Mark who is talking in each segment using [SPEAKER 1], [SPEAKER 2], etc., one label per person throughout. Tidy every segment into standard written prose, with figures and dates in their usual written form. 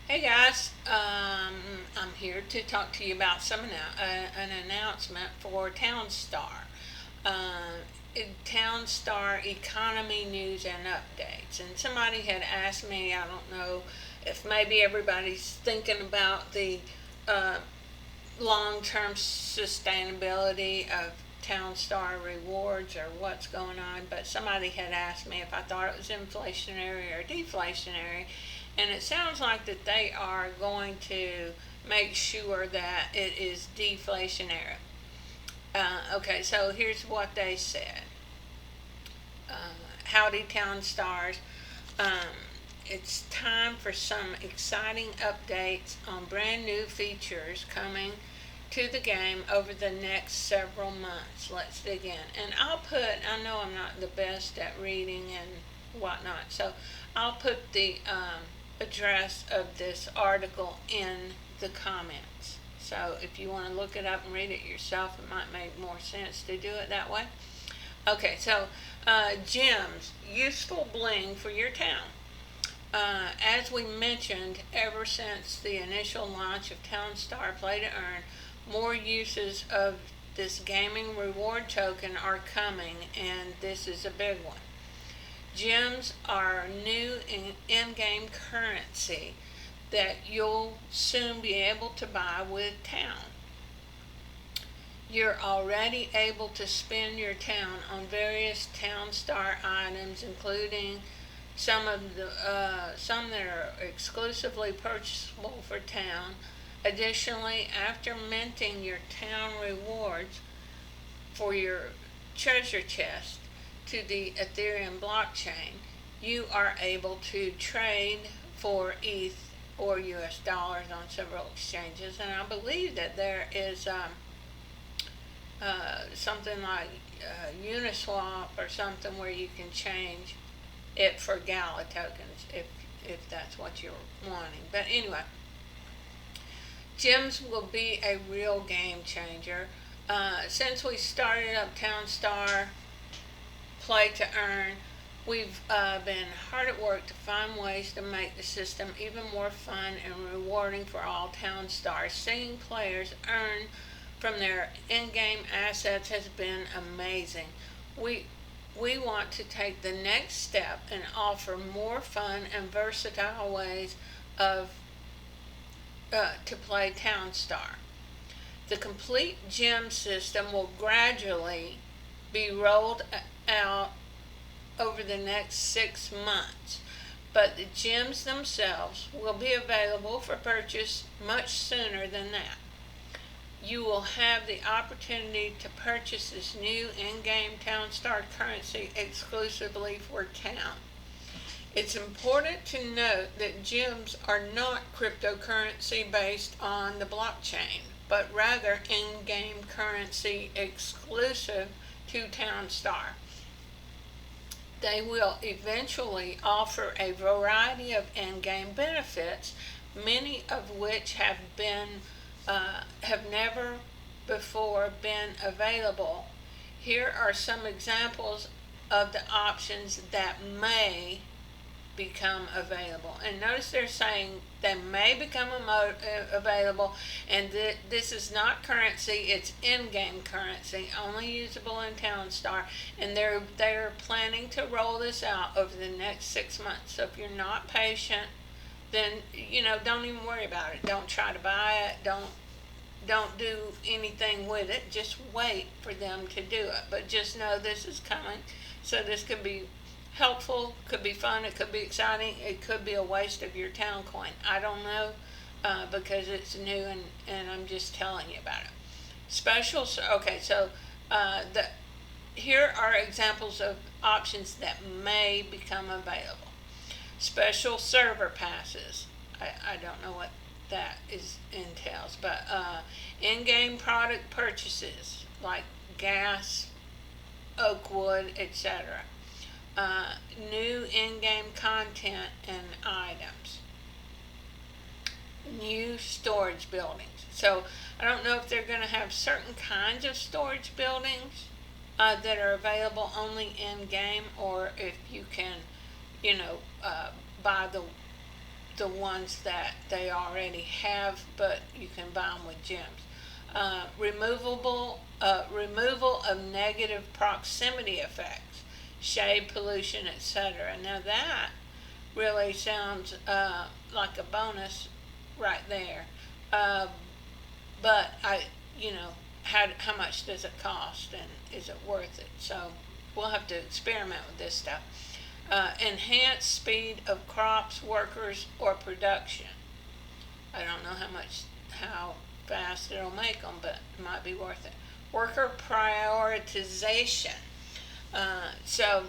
[SPEAKER 1] Hey guys, I'm here to talk to you about an announcement for Townstar. Uh, Townstar economy news and updates. And somebody had asked me, I don't know if maybe everybody's thinking about the uh, long term sustainability of Townstar rewards or what's going on, but somebody had asked me if I thought it was inflationary or deflationary, and it sounds like that they are going to make sure that it is deflationary. Okay, so here's what they said. Howdy, Town Stars. Um, it's time for some exciting updates on brand new features coming to the game over the next several months. Let's dig in. And I know I'm not the best at reading and whatnot, so I'll put the address of this article in the comments. So if you want to look it up and read it yourself, it might make more sense to do it that way. Okay, so gems, useful bling for your town. As we mentioned, ever since the initial launch of Townstar Play to Earn, more uses of this gaming reward token are coming, and this is a big one. Gems are new in game currency that you'll soon be able to buy with Town. You're already able to spend your town on various Town Star items, including some that are exclusively purchasable for Town. Additionally, after minting your Town rewards for your treasure chest to the Ethereum blockchain, you are able to trade for ETH or US dollars on several exchanges. And I believe that there is something like Uniswap or something where you can change it for Gala tokens if that's what you're wanting. But anyway, gems will be a real game changer. Since we started up Townstar Play to Earn, we've been hard at work to find ways to make the system even more fun and rewarding for all Town Stars. Seeing players earn from their in-game assets has been amazing. We we want to take the next step and offer more fun and versatile ways of to play Town Star. The complete gem system will gradually be rolled out over the next 6 months, but the gems themselves will be available for purchase much sooner than that. You will have the opportunity to purchase this new in-game Town Star currency exclusively for Town. It's important to note that gems are not cryptocurrency based on the blockchain, but rather in-game currency exclusive to Town Star. They will eventually offer a variety of in-game benefits, many of which have never before been available. Here are some examples of the options that may become available. And notice they're saying they may become available, and this is not currency; it's in-game currency, only usable in Townstar. And they're planning to roll this out over the next 6 months. So if you're not patient, then don't even worry about it. Don't try to buy it. Don't do anything with it. Just wait for them to do it. But just know this is coming. So this could be helpful, could be fun, it could be exciting, it could be a waste of your town coin. I don't know because it's new and I'm just telling you about it. Special, okay, so the here are examples of options that may become available. Special server passes. I don't know what that is entails, but in-game product purchases like gas, oak wood, etc. New in-game content and items, new storage buildings. So I don't know if they're going to have certain kinds of storage buildings that are available only in game, or if you can, you know, buy the the ones that they already have, but you can buy them with gems. Removal of negative proximity effects, shade pollution, etc. Now that really sounds like a bonus right there. Uh, but how much does it cost, and is it worth it? So we'll have to experiment with this stuff. Enhance speed of crops, workers, or production. I don't know how fast it'll make them, but it might be worth it. Worker prioritization. So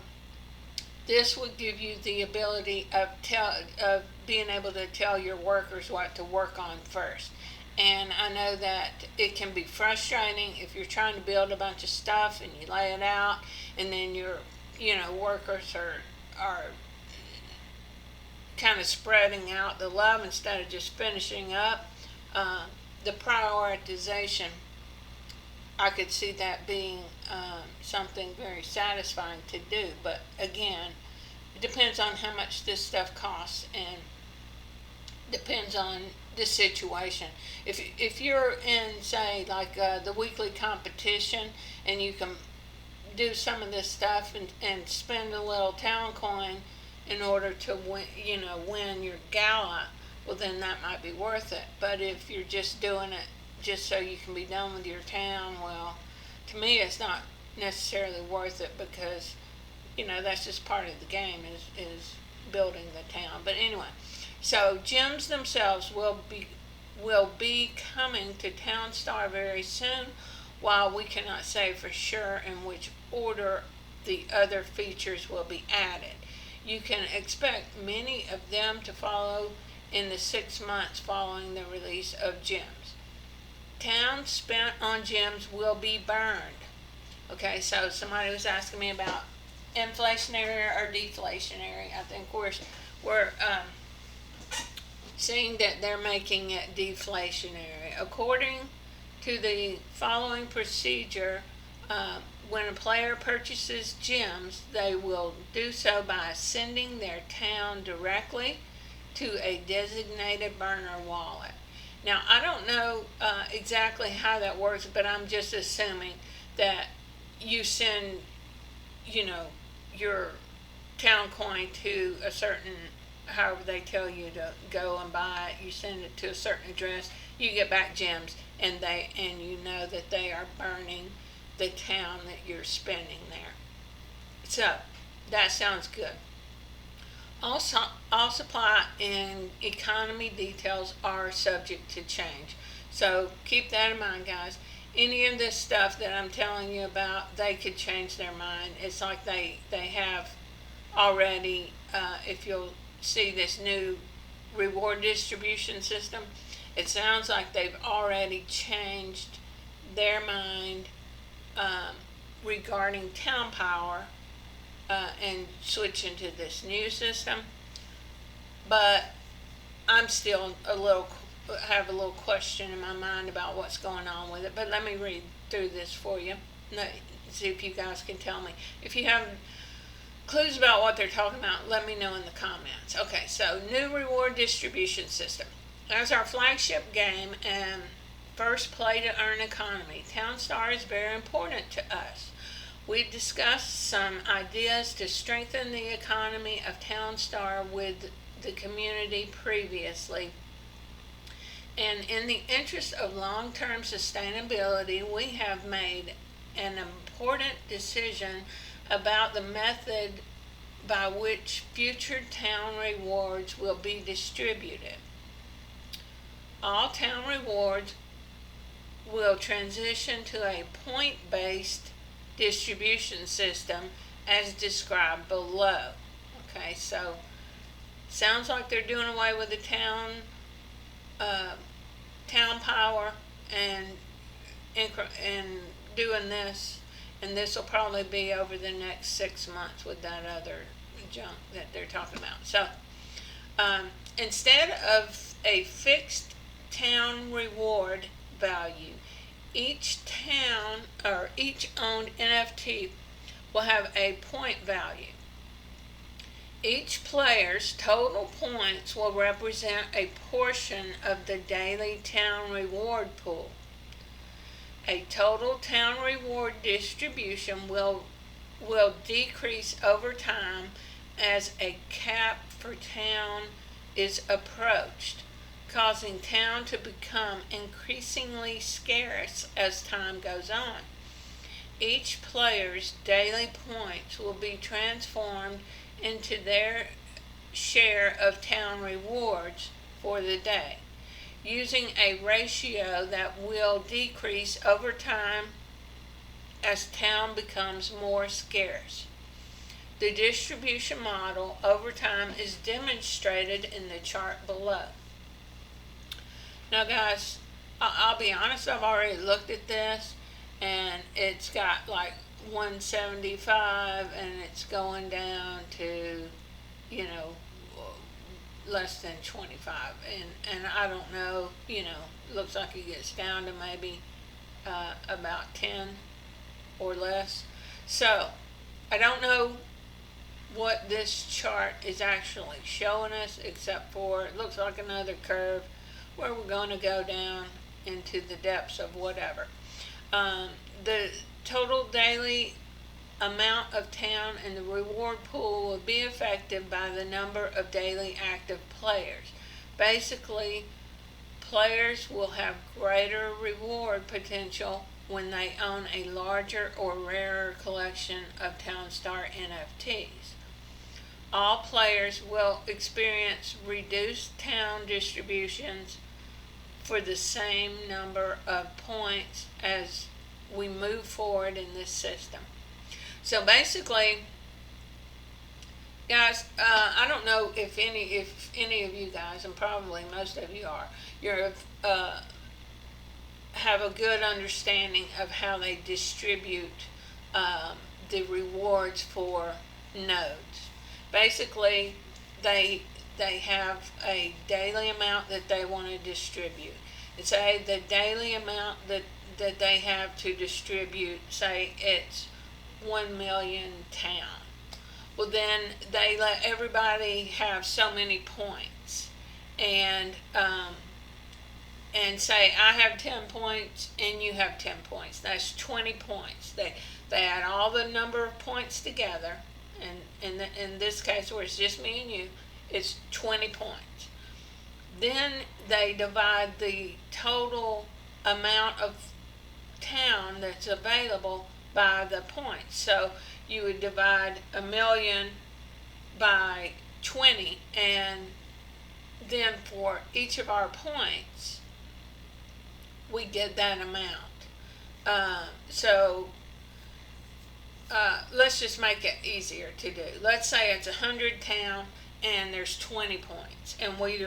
[SPEAKER 1] this would give you the ability of being able to tell your workers what to work on first. And I know that it can be frustrating if you're trying to build a bunch of stuff and you lay it out, and then your workers are kind of spreading out the love instead of just finishing up. The prioritization, I could see that being something very satisfying to do. But again, it depends on how much this stuff costs, and depends on the situation. If you're in, say, like the weekly competition, and you can do some of this stuff and spend a little town coin in order to win your gala, well, then that might be worth it. But if you're just doing it just so you can be done with your town, well, to me it's not necessarily worth it, because that's just part of the game, is building the town. But anyway, so gems themselves will be coming to Town Star very soon, while we cannot say for sure in which order the other features will be added. You can expect many of them to follow in the 6 months following the release of gems. Towns spent on gems will be burned. Okay, so somebody was asking me about inflationary or deflationary. I think we're seeing that they're making it deflationary. According to the following procedure, when a player purchases gems, they will do so by sending their town directly to a designated burner wallet. Now, I don't know exactly how that works, but I'm just assuming that you send, your town coin to a certain, however they tell you to go and buy it, you send it to a certain address, you get back gems, and you know that they are burning the town that you're spending there. So that sounds good. Also, all supply and economy details are subject to change. So keep that in mind, guys. Any of this stuff that I'm telling you about, they could change their mind. It's like they have already, if you'll see this new reward distribution system, it sounds like they've already changed their mind regarding town power, and switching to this new system. But I'm still have a little question in my mind about what's going on with it. But let me read through this for you. See if you guys can tell me. If you have clues about what they're talking about, let me know in the comments. Okay, so new reward distribution system. As our flagship game and first play to earn economy, Town Star is very important to us. We discussed some ideas to strengthen the economy of Town Star with the community previously. And in the interest of long-term sustainability, we have made an important decision about the method by which future town rewards will be distributed. All town rewards will transition to a point-based distribution system as described below. Okay, so sounds like they're doing away with the town power and doing this, and this will probably be over the next 6 months with that other junk that they're talking about. So instead of a fixed town reward value, each town or each owned NFT will have a point value. Each player's total points will represent a portion of the daily town reward pool. A total town reward distribution will decrease over time as a cap for town is approached, causing town to become increasingly scarce as time goes on. Each player's daily points will be transformed into their share of town rewards for the day, using a ratio that will decrease over time as town becomes more scarce. The distribution model over time is demonstrated in the chart below. Now guys, I'll be honest, I've already looked at this, and it's got like 175 and it's going down to, less than 25, and I don't know, looks like it gets down to maybe about 10 or less. So I don't know what this chart is actually showing us, except for it looks like another curve where we're going to go down into the depths of whatever. The total daily amount of town and the reward pool will be affected by the number of daily active players. Basically, players will have greater reward potential when they own a larger or rarer collection of TownStar NFTs. All players will experience reduced town distributions for the same number of points as we move forward in this system. So basically, guys, I don't know if any of you guys, and probably most of you have a good understanding of how they distribute the rewards for nodes. Basically, they have a daily amount that they want to distribute. And say the daily amount that they have to distribute, say it's 1 million town. Well, then they let everybody have so many points, and say I have 10 points and you have 10 points. That's 20 points. They add all the number of points together, and in this case where it's just me and you, it's 20 points. Then they divide the total amount of town that's available by the points. So you would divide 1 million by 20, and then for each of our points we get that amount. Let's just make it easier to do. Let's say it's 100 town and there's 20 points, and we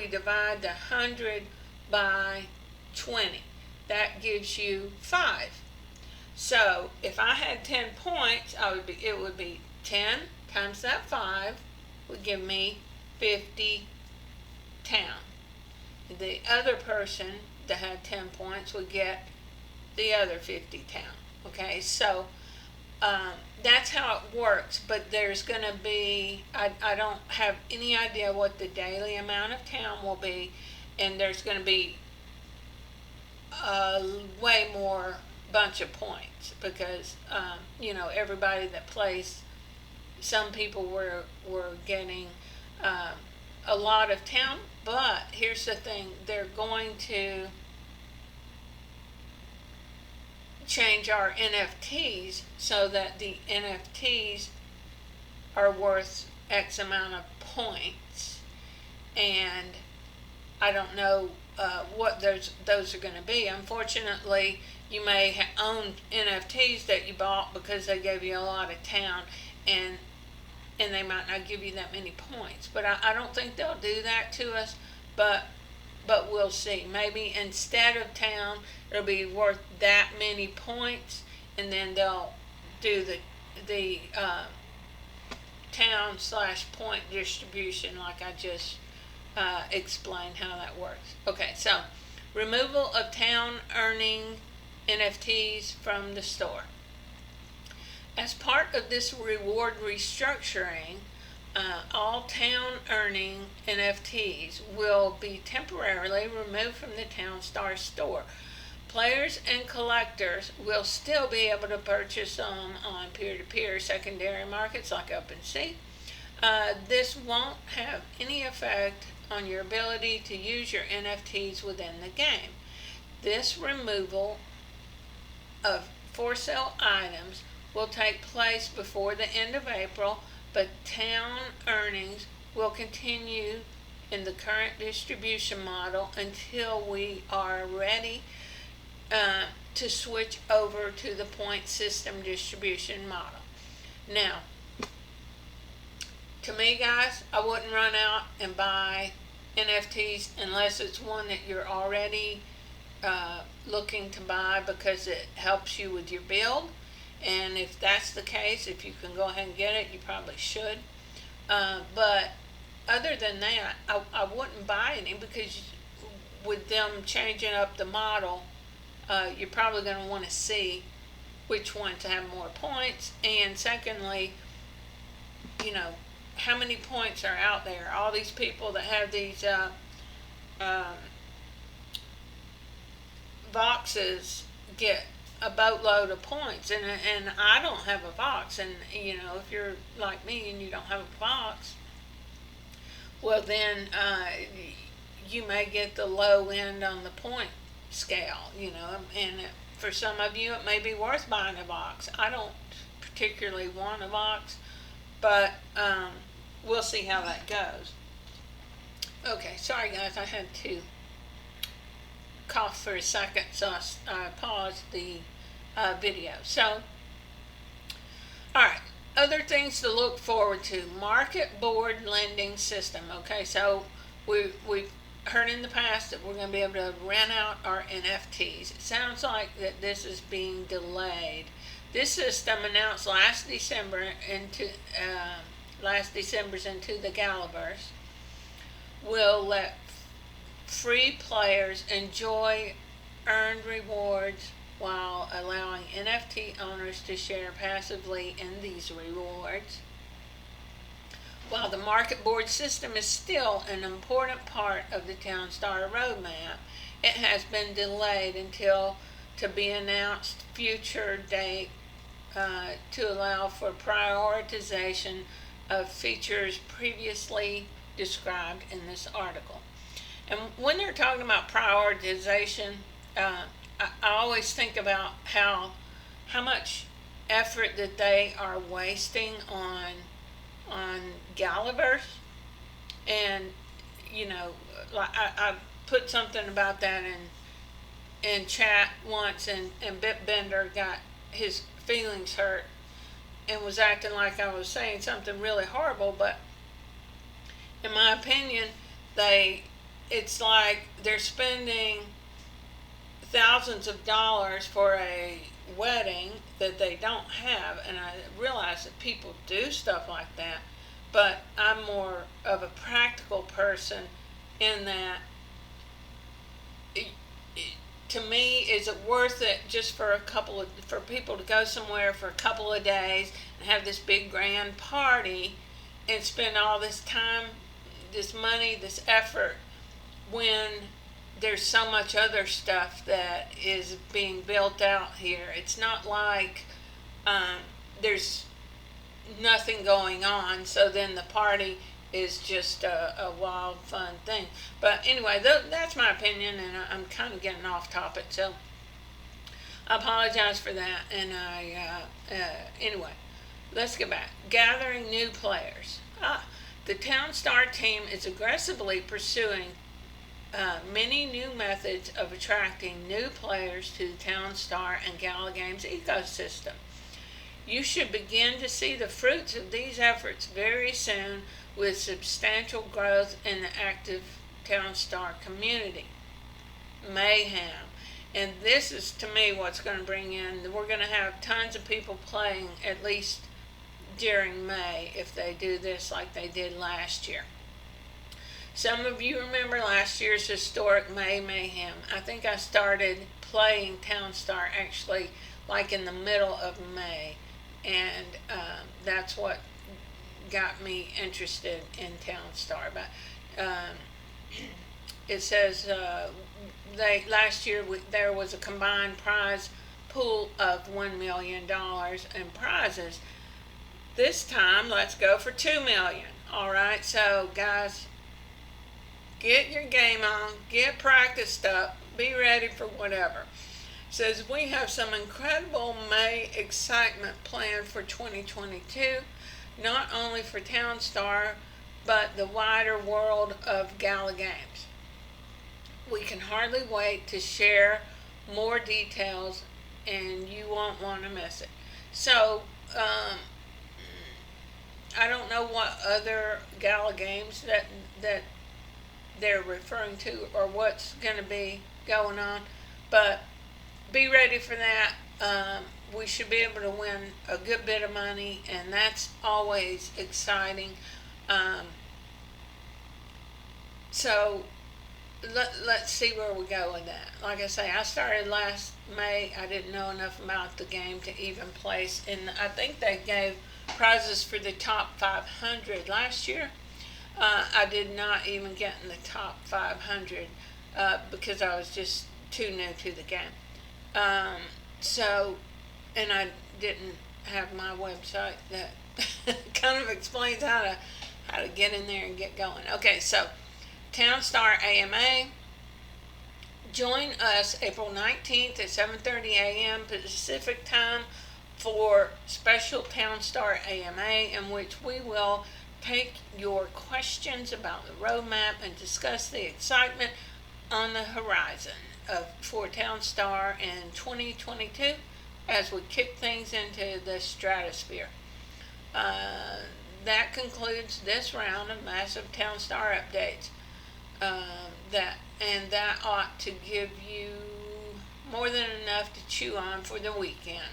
[SPEAKER 1] divide the 100 by 20. That gives you 5. So if I had 10 points, it would be 10 times that 5 would give me 50 town. The other person that had 10 points would get the other 50 town. Okay, so that's how it works, but there's going to be, I don't have any idea what the daily amount of town will be, and there's going to be way more bunch of points because, everybody that plays, some people were getting a lot of town, but here's the thing, they're going to change our NFTs so that the NFTs are worth X amount of points, and I don't know what those are going to be. Unfortunately, you may own NFTs that you bought because they gave you a lot of town, and they might not give you that many points. But I don't think they'll do that to us, but we'll see. Maybe instead of town, it'll be worth that many points, and then they'll do the town/point distribution like I just explained how that works. Okay, so removal of town earning NFTs from the store. As part of this reward restructuring, all town earning NFTs will be temporarily removed from the Town Star store. Players and collectors will still be able to purchase them on peer-to-peer secondary markets like OpenSea. This won't have any effect on your ability to use your NFTs within the game. This removal of for sale items will take place before the end of April, but town earnings will continue in the current distribution model until we are ready to switch over to the point system distribution model. Now, to me, guys, I wouldn't run out and buy NFTs unless it's one that you're already looking to buy because it helps you with your build. And if that's the case, if you can go ahead and get it, you probably should. But other than that, I wouldn't buy any because with them changing up the model, you're probably going to want to see which ones have more points. And secondly, how many points are out there? All these people that have these boxes get a boatload of points, and I don't have a box, and if you're like me and you don't have a box, well then you may get the low end on the point scale, and for some of you it may be worth buying a box. I don't particularly want a box, but we'll see how that goes. Okay, sorry guys, I had to cough for a second, so I paused the video. So, alright, other things to look forward to. Market board lending system. Okay, so we've heard in the past that we're going to be able to rent out our NFTs. It sounds like that this is being delayed. This system announced last December's into the Galaverse will let free players enjoy earned rewards while allowing NFT owners to share passively in these rewards. While the market board system is still an important part of the Town Star roadmap, it has been delayed until to be announced future date to allow for prioritization of features previously described in this article. And when they're talking about prioritization, I always think about how much effort that they are wasting on Galaverse. And like I put something about that in chat once, and Bitbender got his feelings hurt and was acting like I was saying something really horrible. But in my opinion, it's like they're spending thousands of dollars for a wedding that they don't have, and I realize that people do stuff like that, but I'm more of a practical person in that to me, is it worth it just for people to go somewhere for a couple of days and have this big grand party and spend all this time, this money, this effort, when there's so much other stuff that is being built out here? It's not like there's nothing going on, so then the party is just a wild, fun thing. But anyway, that's my opinion, and I'm kind of getting off topic, so I apologize for that. And anyway, let's get back. Gathering new players. The Town Star team is aggressively pursuing many new methods of attracting new players to the Town Star and Gala Games ecosystem. You should begin to see the fruits of these efforts very soon, with substantial growth in the active Town Star community. Mayhem. And this is, to me, what's going to bring in, we're going to have tons of people playing at least during May if they do this like they did last year. Some of you remember last year's historic May Mayhem. I think I started playing Town Star actually like in the middle of May, and that's what got me interested in Town Star. But it says they last year there was a combined prize pool of $1 million in prizes. This time, let's go for 2 million. All right, so guys, get your game on, get practiced up, be ready for whatever. It says we have some incredible May excitement planned for 2022, not only for Town Star, but the wider world of Gala games. We can hardly wait to share more details, and you won't want to miss it. So, I don't know what other Gala games that they're referring to or what's going to be going on, but be ready for that. We should be able to win a good bit of money, and that's always exciting. Um, so let's see where we go with that. Like I say, I started last May. I didn't know enough about the game to even place, and I think they gave prizes for the top 500 last year. I did not even get in the top 500 because I was just too new to the game. Um, so, and I didn't have my website that kind of explains how to get in there and get going. Okay, so Town Star AMA. Join us April 19th at 7:30 a.m. Pacific time for special Town Star AMA, in which we will take your questions about the roadmap and discuss the excitement on the horizon for Town Star in 2022 as we kick things into the stratosphere. Uh, that concludes this round of massive Town Star updates. That ought to give you more than enough to chew on for the weekend.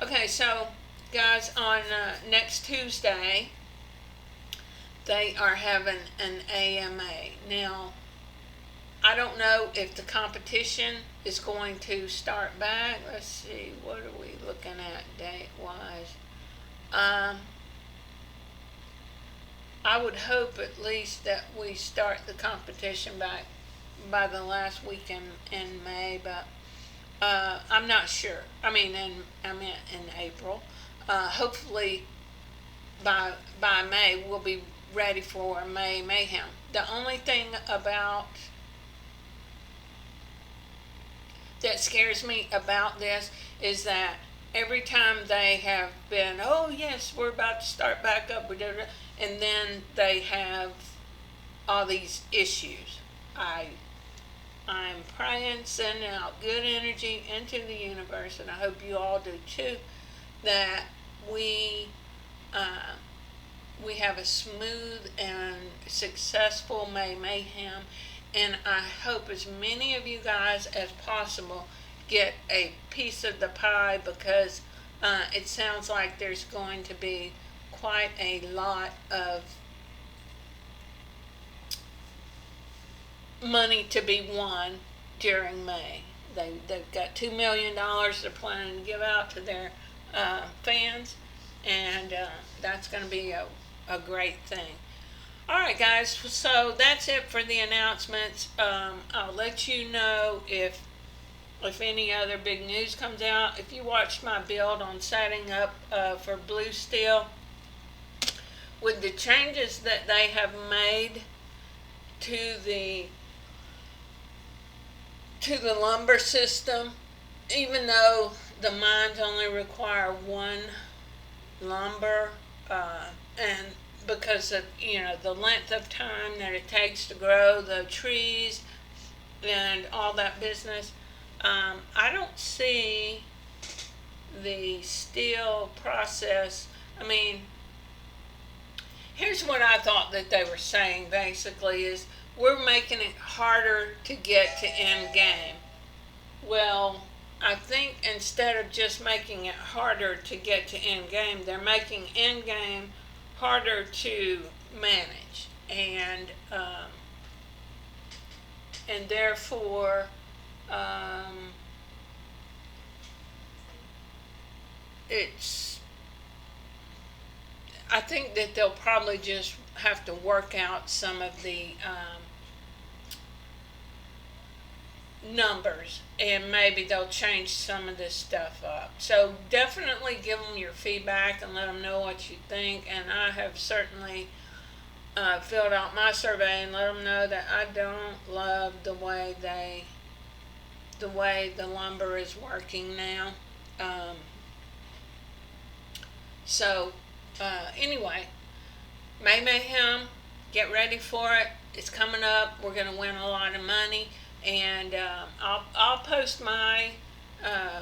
[SPEAKER 1] Okay, so guys, on next Tuesday, they are having an AMA. Now, I don't know if the competition is going to start back. Let's see, what are we looking at date wise? I would hope at least that we start the competition back by the last weekend in May, but I'm not sure. I mean, I meant in April. Hopefully, by May we'll be ready for May Mayhem. The only thing about that scares me about this is that every time they have been, oh yes, we're about to start back up, and then they have all these issues. I'm praying, sending out good energy into the universe, and I hope you all do too, that uh, we have a smooth and successful May Mayhem, and I hope as many of you guys as possible get a piece of the pie, because it sounds like there's going to be quite a lot of money to be won during May. They've got $2 million they're planning to give out to their fans, and that's going to be a great thing. All right, guys. So that's it for the announcements. I'll let you know if any other big news comes out. If you watched my build on setting up for Blue Steel, with the changes that they have made to the lumber system, even though the mines only require one lumber, and because of the length of time that it takes to grow the trees and all that business, I don't see the steel process. I mean, here's what I thought that they were saying basically is we're making it harder to get to end game. Well, I think instead of just making it harder to get to end game, they're making end game harder to manage, and therefore it's I think that they'll probably just have to work out some of the numbers, and maybe they'll change some of this stuff up. So definitely give them your feedback and let them know what you think. And I have certainly filled out my survey and let them know that I don't love the way the lumber is working now. Um, anyway, May Mayhem, get ready for it. It's coming up. We're going to win a lot of money, and I'll post my uh,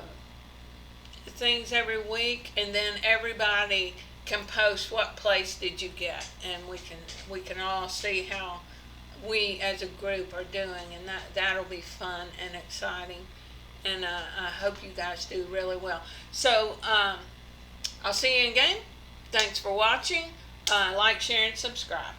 [SPEAKER 1] things every week, and then everybody can post what place did you get, and we can all see how we as a group are doing, and that'll be fun and exciting. And I hope you guys do really well. So I'll see you in game. Thanks for watching. Like, share, and subscribe.